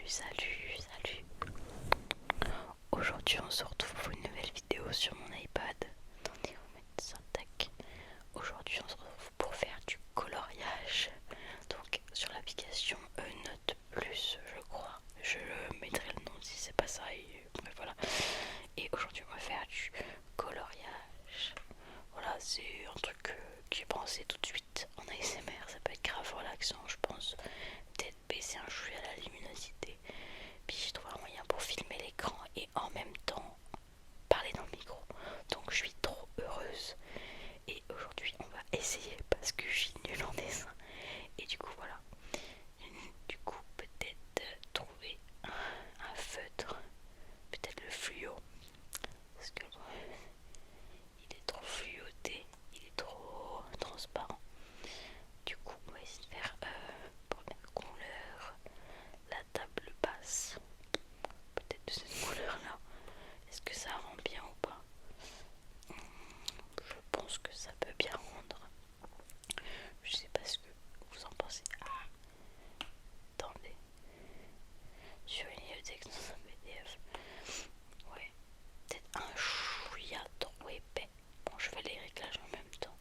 Salut. Aujourd'hui on se retrouve pour une nouvelle vidéo sur mon iPad. Attendez, on va mettre ça, tac. Aujourd'hui on se retrouve pour faire du coloriage. Donc sur l'application Note Plus, je crois. Je mettrai le nom si c'est pas ça. Et bref, voilà. Et aujourd'hui on va faire du coloriage. Voilà, c'est un truc que j'ai pensé tout de suite en ASMR. Ça peut être grave relaxant, je pense. Peut-être baisser un chouïa à la luminosité. Puis j'ai trouvé un moyen pour filmer l'écran et en même temps parler dans le micro. Donc je suis trop heureuse. Et aujourd'hui on va essayer parce que je suis nulle en dessin. Et du coup voilà. Du coup peut-être trouver un feutre. Peut-être le fluo. Parce que il est trop fluoté. Il est trop transparent. Du coup on va essayer de faire première couleur. La table basse. Peut-être de cette couleur là. Est-ce que ça rend bien ou pas? Je pense que ça peut bien rendre. Je sais pas ce que vous en pensez. Ah, attendez. Sur une bibliothèque dans un PDF. Ouais, peut-être un chouïa trop épais. Bon, je fais les réglages en même temps.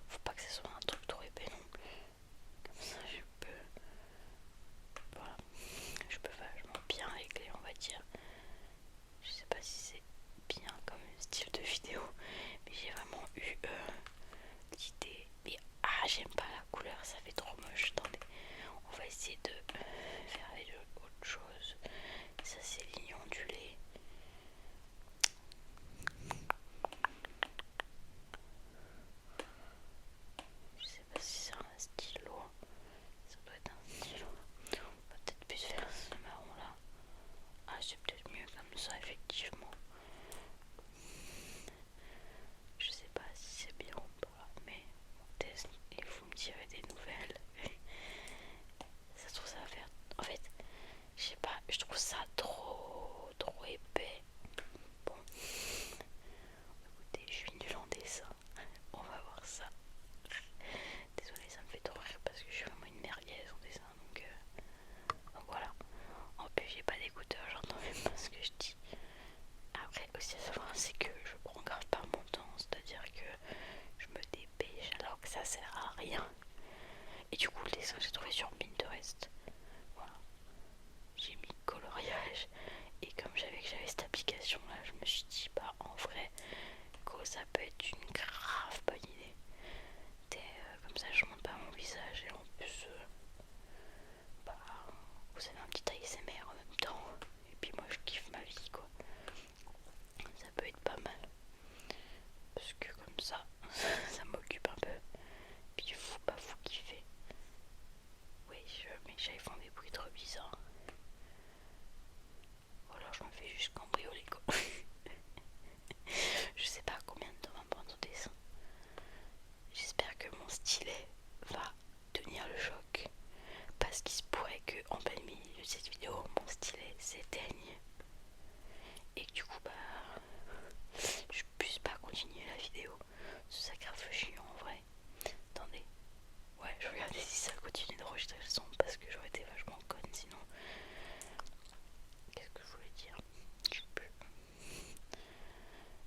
Faut pas que ce soit un truc trop épais non plus. Comme ça je peux. Voilà. Je peux vachement bien régler, on va dire. Je sais pas si c'est bien comme style de vidéo, mais j'ai vraiment eu l'idée. Mais j'aime pas la couleur, ça fait trop moche. Attendez, on va essayer de faire avec autre chose. Ça c'est ligne ondulée. Je sais pas si c'est un stylo. Ça doit être un stylo. On va peut-être plus faire ce marron là. Ah, c'est peut-être mieux comme ça, effectivement. Je sais pas si c'est bien ou pas, mais on teste et vous me direz des nouvelles. Ça se trouve, ça va faire. En fait, je sais pas, je trouve ça trop épais. Bon, écoutez, je suis nulle en dessin. On va voir ça. Désolée, ça me fait trop rire parce que je suis vraiment une merguez en dessin. Donc voilà. En plus, j'ai pas d'écouteurs, j'entends même pas ce que je dis. Après, aussi à savoir, c'est que je prends grave pas mon temps. C'est-à-dire que je me dépêche alors que ça sert à rien. Et du coup, le dessin, j'ai trouvé sur Pinterest. Voilà. J'ai mis coloriage. Et comme j'avais cette application là, je me suis dit, bah en vrai, ça peut être une grave bonne idée. Comme ça, je monte pas mon visage et en plus, bah, vous avez un petit ASMR en même temps. Et puis moi, je kiffe ma vie quoi. Ça peut être pas mal. Parce que comme ça, ça m'occupe un peu. Puis vous, bah, vous kiffez. Oui, mes chats ils font des bruits trop bizarres. Ou alors je me fais juste cambrioler quoi. Je sais pas combien de temps va me prendre au dessin. J'espère que mon stylet va tenir le choc. Parce qu'il se pourrait que en plein milieu de cette vidéo, mon stylet s'éteigne. Et que du coup bah je puisse pas continuer la vidéo. C'est ça grave chiant en vrai. Attendez. Ouais, je regardais si ça continue d'enregistrer le son parce que j'aurais été vachement conne sinon. Qu'est-ce que je voulais dire? Je sais plus.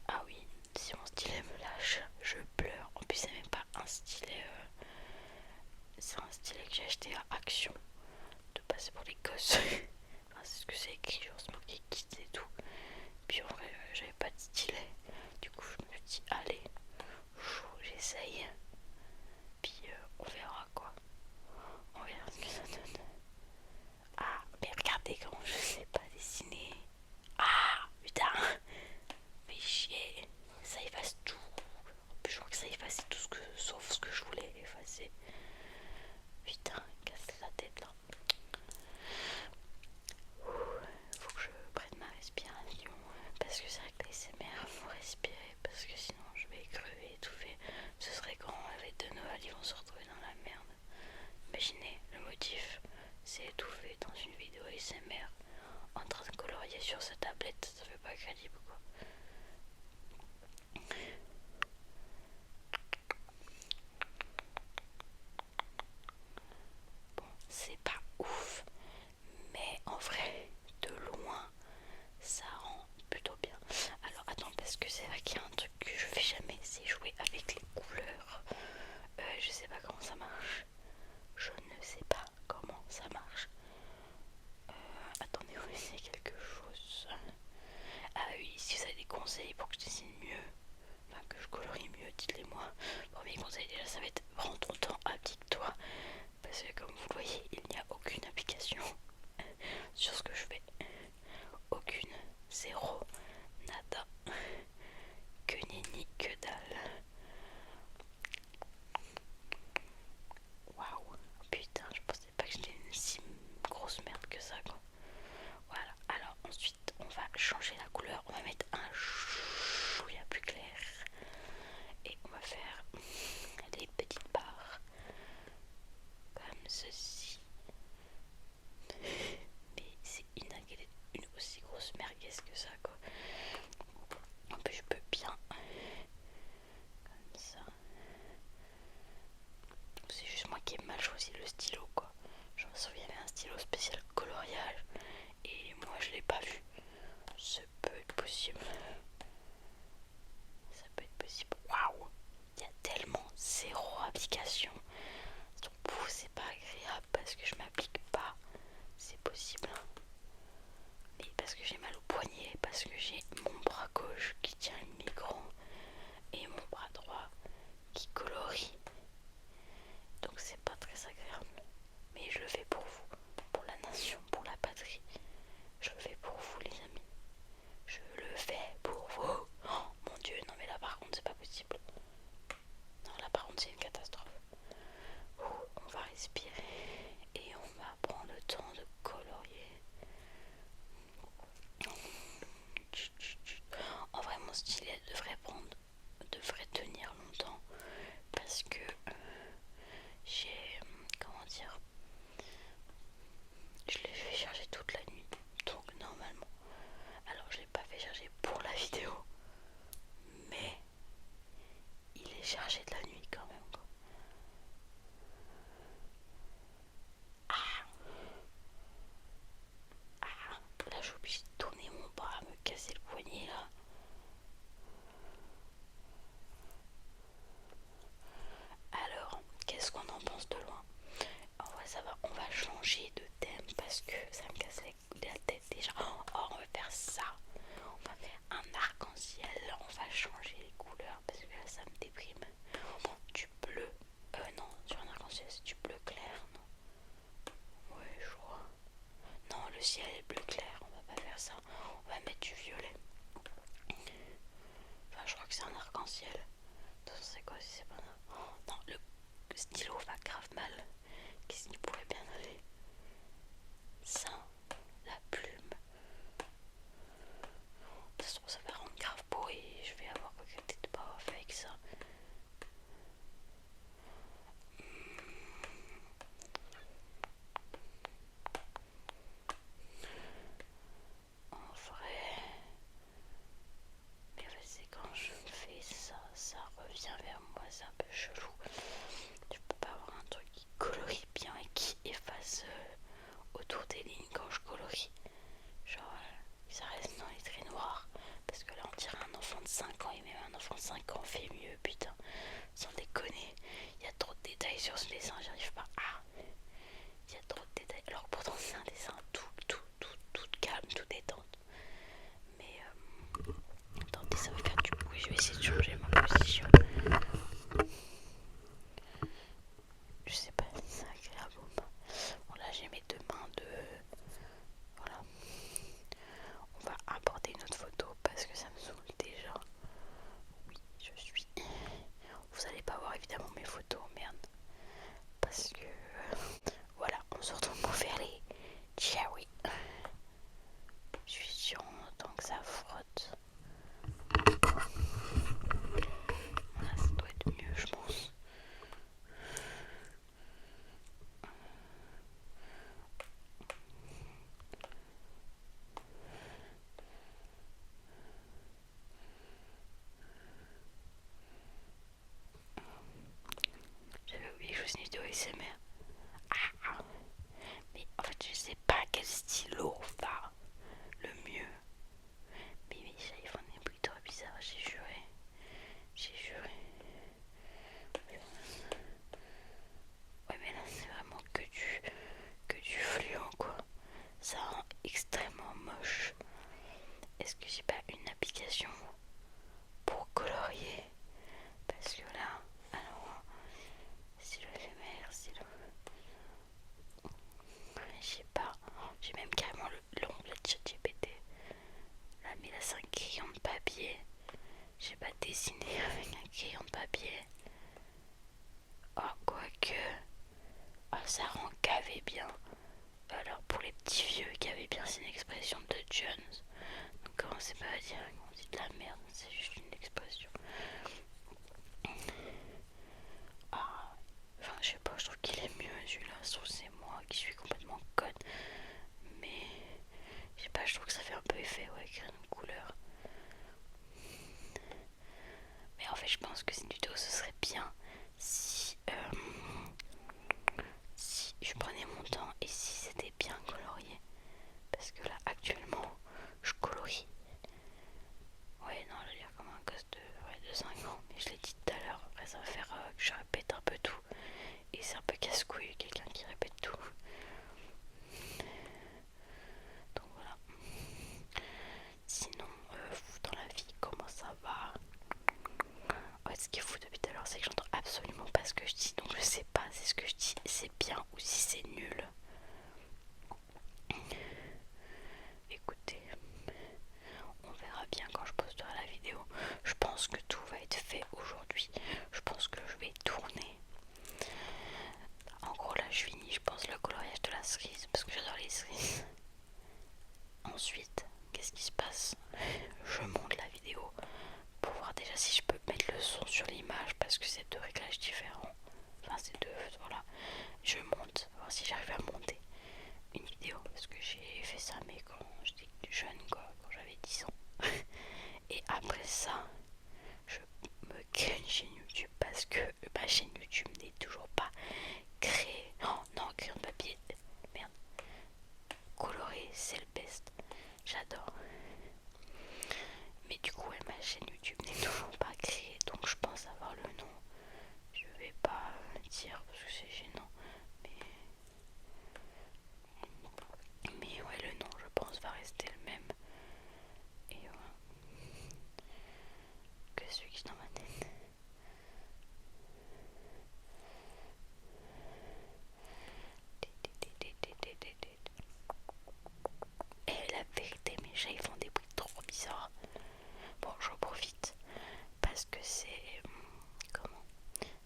Ah oui, si mon stylet me lâche, je pleure. En plus, c'est même pas un stylet. C'est un stylet que j'ai acheté à Action. De passer pour les gosses. Enfin, c'est ce que c'est écrit, genre c'est marqué kids et tout. Puis en vrai, j'avais pas de stylet. Du coup, je me suis dit, allez, j'essaye. Puis on verra quoi. On verra ce que ça donne. Ah, mais regardez comment je sais pas dessiner. Ah, putain. Fais chier. Ça efface tout. En plus, je crois que ça effaçait tout sauf ce que je voulais effacer. Putain, casse la tête là. Faut que je prenne ma respiration. Parce que c'est vrai que les SMR, faut respirer. Parce que sinon, je vais crever, étouffer. Ce serait quand les fêtes de Noël, ils vont se retrouver dans la merde. Imaginez, le motif, c'est étouffé dans une vidéo ASMR en train de colorier sur sa tablette. Ça fait pas crédible quoi. je sais pas comment ça marche. Je ne sais pas comment ça marche. Attendez, on va essayer quelque chose. Ah oui, si vous avez des conseils pour que je dessine mieux, enfin que je colorie mieux, dites-les moi. Premier conseil déjà, ça va être prends ton temps, applique-toi. Parce que comme vous le voyez, il n'y a aucune application sur ce que je fais. Aucune, zéro, nada, que nenni, que dalle. Waouh, putain, je pensais pas que j'étais une si grosse merde que ça quoi. Voilà, alors ensuite on va changer la couleur, on va mettre un chouïa plus clair et on va faire des petites barres comme ceci. Mais c'est une aussi grosse merguez que ça quoi. En plus je peux bien comme ça. C'est juste moi qui ai mal choisi le stylo quoi. Je me souviens, il y avait un stylo spécial coloriage et moi je l'ai pas vu. Ça peut être possible. Ça peut être possible. Waouh! Il y a tellement zéro application. Donc pour vous c'est pas agréable parce que je m'applique pas. C'est possible. Mais parce que j'ai mal au poignet, parce que j'ai mon bras gauche qui tient le micro et mon bras droit qui colorie. Donc c'est pas très agréable. Mais je le fais pour vous, pour la nation, pour la patrie. Je le fais pour vous les amis. Je le fais pour vous. Oh mon dieu, non mais là par contre c'est pas possible. Non là par contre c'est une catastrophe. On va respirer et on va prendre le temps de colorier. En vrai mon stylet devrait tenir longtemps parce que j'ai, comment dire, je l'ai fait charger toute la nuit. Donc normalement, alors je l'ai pas fait charger pour la vidéo, mais il est chargé de la nuit quand même quoi. Là je suis obligée de tourner mon bras, me casser le poignet là. Alors, qu'est-ce qu'on en pense de loin? En vrai ça va, on va changer de thème parce que ça me casse la tête déjà. Oh, on va faire ça. On va faire un arc-en-ciel. On va changer les couleurs parce que là ça me déprime. Bon, du bleu. Non, sur un arc-en-ciel c'est du bleu clair, non? Ouais, je crois. Non, le ciel est bleu clair. On va pas faire ça. On va mettre du violet. Enfin, je crois que c'est un arc-en-ciel. C'est quoi si c'est pas ça? Oh, non, le stylo va grave mal. Qu'est-ce qui pourrait bien aller? Ça, la plume. Ça se trouve, ça va rendre grave beau et je vais avoir regretté de pas avoir fait avec ça. En vrai, mais c'est quand je fais ça, ça revient vers moi, c'est un peu chelou. Tu peux pas avoir un truc qui colorie bien et qui efface autour des lignes quand je colorie. Genre, ça reste dans les traits noirs. Parce que là, on dirait un enfant de 5 ans et même un enfant de 5 ans fait mieux, putain. Sans déconner, il y a trop de détails sur ce dessin, j'arrive pas. Ah, il y a trop de détails. Alors pourtant, c'est un dessin tout calme, tout détente. Mais attendez, ça va faire du bruit. Je vais essayer de changer ma position. Je sais pas si c'est agréable ou pas. Bon, là, j'ai mes deux mains de. Voilà. On va aborder notre photo parce que ça me saoule déjà. Oui, je suis. Vous allez pas voir évidemment mes photos, merde. Parce que. Voilà, on se retrouve pour faire les cherry. Je suis sûre, on entend que ça frotte. Voilà, ça doit être mieux, je pense. J'avais oublié que je faisais une vidéo ASMR. Mais en fait, je sais pas quel stylo va le mieux. Mais mes iPhone est plutôt bizarre, j'ai juré. J'ai juré. petit vieux qui avait bien une expression de Jones. Donc commencez pas à dire qu'on dit de la merde, c'est juste une expression. Ah, enfin je sais pas, je trouve qu'il est mieux celui-là, je trouve que c'est moi qui suis complètement conne. Mais je sais pas, je trouve que ça fait un peu effet, ouais, créer une couleur. Mais en fait je pense que cette vidéo ce serait bien si si je prenais mon temps et si c'était bien colorié. Parce que là actuellement je colorie. Ouais non je vais dire comme un gosse de 5 ans. Mais je l'ai dit tout à l'heure. Après ça va faire que je répète un peu tout. Et c'est un peu casse-couille quelqu'un qui répète tout. Donc voilà. Sinon vous dans la vie comment ça va? Ouais, ce qui est fou depuis tout à l'heure c'est que j'entends absolument pas ce que je dis. Donc je sais pas si ce que je dis c'est bien ou si c'est nul. Écoutez, on verra bien quand je posterai la vidéo. Je pense que tout va être fait aujourd'hui. Je pense que je vais tourner. En gros là je finis je pense le coloriage de la cerise parce que j'adore les cerises. Ensuite qu'est-ce qui se passe? Je monte la vidéo pour voir déjà si je peux mettre le son sur l'image parce que c'est deux réglages différents. Enfin c'est deux, voilà. Je monte, voir si j'arrive à monter une vidéo parce que j'ai fait ça mais quand j'étais jeune quoi, quand j'avais 10 ans. Et après ça je me crée une chaîne YouTube parce que ma chaîne YouTube n'est toujours pas créée. Oh non, crayon de papier, merde. Coloré c'est le best, j'adore. Mais du coup ouais, ma chaîne YouTube n'est toujours pas créée donc je pense avoir le nom. Je vais pas dire parce que c'est gênant. Mais ouais le nom je pense va rester le même. Et voilà. Que celui qui est dans ma tête. Et la vérité mes chats ils font des bruits trop bizarres. Bon j'en profite parce que c'est comment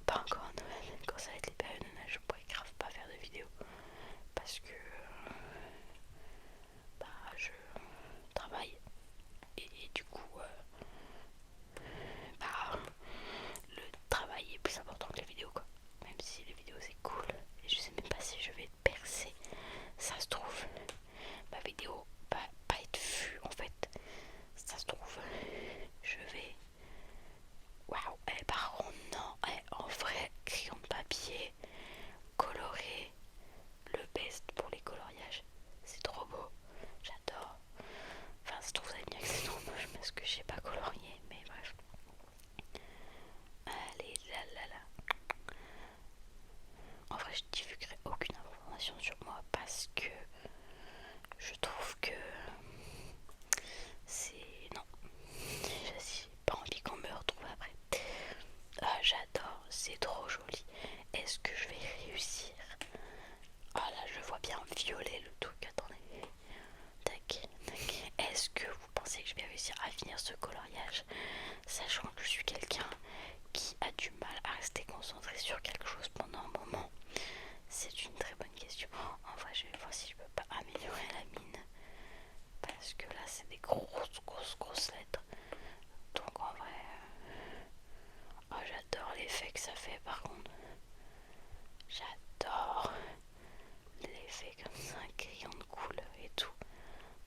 pas encore à Noël. Quand ça va être les périodes de Noël je pourrais grave pas faire de vidéo parce que bah je travaille et du coup bah le travail est plus important que les vidéos quoi. Même si les vidéos c'est cool et je sais même pas si je vais percer. Ça se trouve ma vidéo va pas être vue en fait. Ça se trouve je vais waouh, par contre non, en vrai crayon de papier coloré, le best pour les coloriages, c'est trop beau, j'adore. Enfin ça se trouve vous allez me dire que c'est trop moche parce que je sais pas colorier mais bref. Allez là là là. En vrai je divulguerai aucune information sur moi parce que je trouve que c'est... Non, j'ai pas envie qu'on me retrouve après. Ah j'adore, c'est trop joli. Est-ce que je vais réussir? Ah là je vois bien violet le truc, attendez. Tac, tac. Est-ce que vous pensez que je vais réussir à finir ce coloriage? Sachant que je suis quelqu'un qui a du mal à rester concentré sur quelque chose pendant un moment. C'est une très bonne question. En vrai je vais voir si je peux pas améliorer la mine. Parce que là c'est des grosses lettres. Donc en vrai... Oh j'adore l'effet que ça fait par contre. J'adore l'effet comme ça, un crayon de couleur et tout.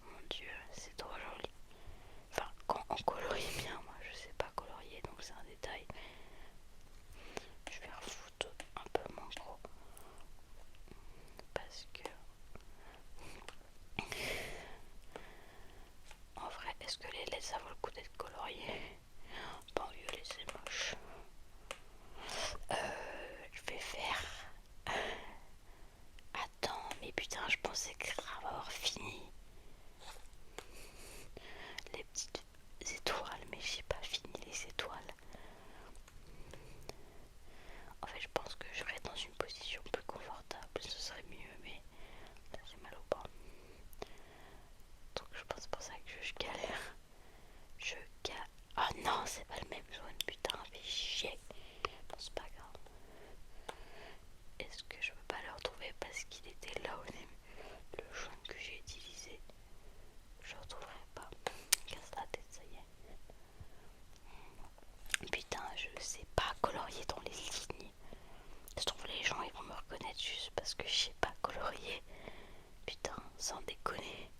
Mon dieu, c'est trop joli. Enfin, quand on colorie bien, moi je sais pas colorier donc c'est un détail. Je vais refoutre un peu moins gros. Parce que... En vrai, est-ce que les lettres ça vaut le coup d'être coloriées? Pas en violet, c'est moche. Je vais faire... Attends, mais putain, je pensais grave avoir fini les petites étoiles, mais j'ai pas fini les étoiles. En fait, je pense que je serais dans une position plus confortable, ce serait mieux, mais là j'ai mal au bras. Donc je pense pour ça que je galère. Oh non, c'est pas le même jaune, putain, fait chier. Bon, c'est pas grave. Est-ce que je peux pas le retrouver parce qu'il était là au début? Le jaune que j'ai fait juste parce que je sais pas colorier. Putain, sans déconner.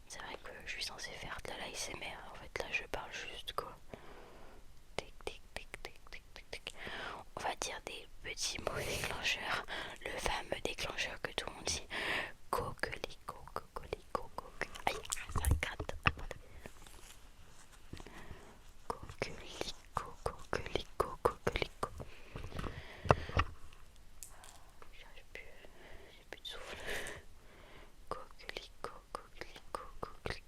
C'est vrai que je suis censée faire de l'ASMR. En fait là je parle juste quoi. Tic tic tic tic tic tic tic. On va dire des petits mots déclencheurs. Le fameux déclencheur que tout le monde dit. Coquelicot, coquelicot, coquelicot. Aïe, ça gratte. Coquelicot, coquelicot, coquelicot. J'arrive plus, j'ai plus de souffle. Coquelicot, coquelicot, coquelicot.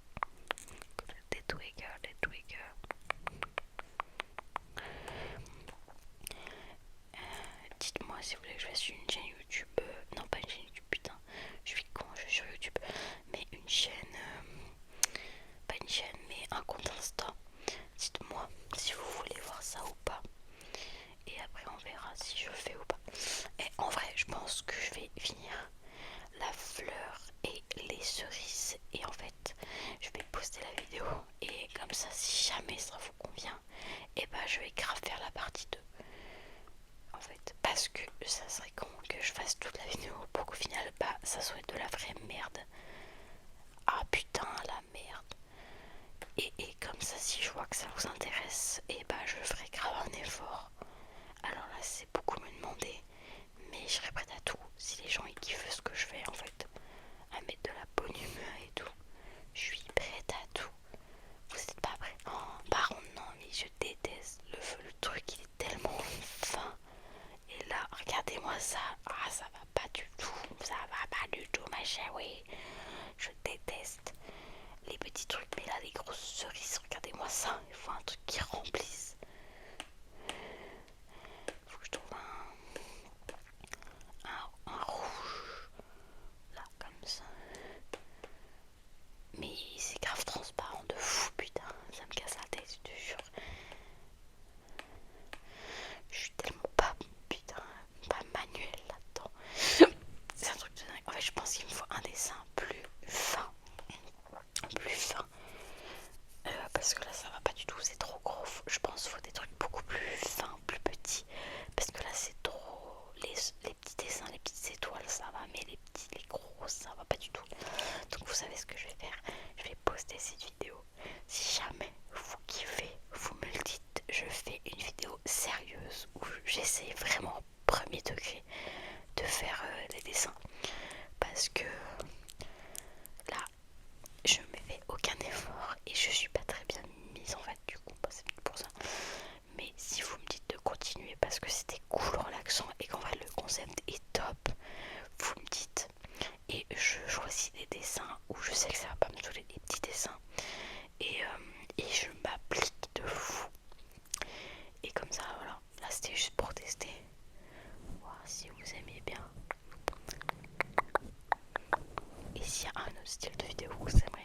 Des triggers, des triggers. Dites-moi si vous voulez que je fasse une chaîne YouTube. Non, pas une chaîne YouTube, putain. Je suis con, je suis sur YouTube. Mais une chaîne. Pas une chaîne, mais un compte Insta. Dites-moi si vous voulez voir ça ou pas. Et après, on verra si je fais ou pas. Et en vrai, je pense que je vais finir la fleur et les cerises. Et en fait, je vais poster la vidéo. Et comme ça, si jamais ça vous convient, et bah je vais grave faire la partie 2. En fait, parce que ça serait con que je fasse toute la vidéo pour qu'au final, bah ça soit de la vraie merde. Ah putain, la merde. Et comme ça, si je vois que ça vous intéresse, et bah je ferai grave un effort. Alors là, c'est beaucoup me demander, mais je serai prête à tout. Si les gens ils kiffent ce que je fais en fait, à mettre de la bonne humeur et tout, je suis prête à tout. Vous êtes pas prêts? Oh, par contre, non, mais je déteste le truc, il est tellement fin. Et là, regardez-moi ça. Ah, ça va pas du tout. Ça va pas du tout, ma chérie. Je déteste les petits trucs. Mais là, les grosses cerises, regardez-moi ça. Il faut un truc qui remplisse. Il faut que je trouve un rouge. Là, comme ça. Mais c'est grave transparent de fou, putain. Ça me casse la tête, je te jure. Je suis tellement pas, putain, pas manuel là-dedans. C'est un truc de dingue. En fait, je pense qu'il me faut un dessin plus fin. Plus fin. Parce que là, ça va pas du tout. C'est trop gros. Je pense qu'il faut des trucs beaucoup plus fins, plus petits. Parce que là, c'est trop. Les petits dessins, les petites étoiles, ça va. Mais les gros, ça va pas du tout. Donc, vous savez ce que je vais faire. Je vais poster cette vidéo. Si jamais vous kiffez, vous me le dites. Je fais une vidéo sérieuse où j'essaie vraiment premier degré de faire des dessins. Parce que là, je me fais aucun effort et je suis pas très bien mise en fait, du coup, bah, c'est pour ça. Mais si vous me dites de continuer parce que c'était cool, relaxant et qu'en fait le concept est top, vous me dites et je choisis des dessins où je sais que ça va pas me saouler, des petits dessins et je m'applique de fou. Et comme ça, voilà, là c'était juste pour tester. Voir si vous aimez bien. Et s'il y a un autre style de vidéo que vous aimeriez